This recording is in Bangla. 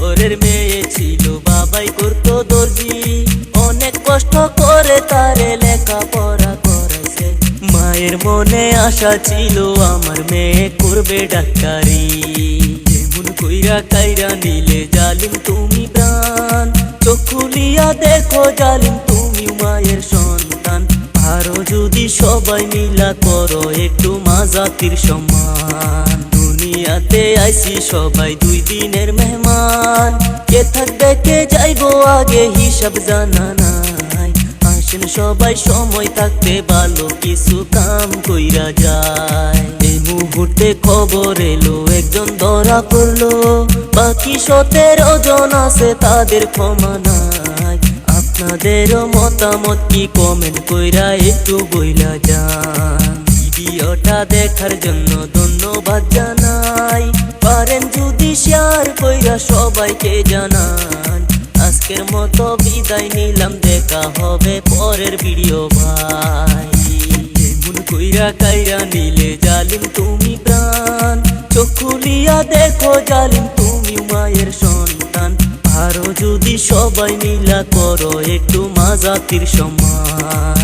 ঘরের মেয়ে ছিল, বাবাই করতো দর্জি। অনেক কষ্ট করে তারে লেখাপড়া করাইছে। মায়ের মনে আশা ছিল আমার মেয়ে করবে ডাক্তারি। যেমন কইরা কাইরা নিলে জালিম তুমি প্রাণ, চোখ খুলিয়া দেখো জালিম তুমি মায়ের সন্তান। আরো যদি সবাই মিলা করো একটু মা জাতির সম্মান। দুনিয়াতে আইছি সবাই 2 দিনের মেহমান, কে থাকবে কে যাইবো আগে হিসাব জানা নাই। আসেন সবাই সময় থাকতে ভালো কিছু কাম কইরা যায়। এই মুহূর্তে খবর এলো একজন ধরা পড়লো, বাকি 17 জন আছে তাদের ক্ষমা নাই। আপনাদেরও মতামত কি কমেন্ট কইরা একটু বইলা যান। ভিডিওটা দেখার জন্য ধন্যবাদ জানাই, পারেন যদি শেয়ার কইরা সবাইকে জানান। আজকের মতো বিদায় নিলাম, দেখা হবে পরের ভিডিও ভাই। যেমন কইরা কাইরা নিলে জালিম তুমি প্রাণ, চোখ খুলিয়া দেখো জালিম তুমি মায়ের সন্তান। আরো যদি সবাই মিলা করো একটু মা জাতির সম্মান।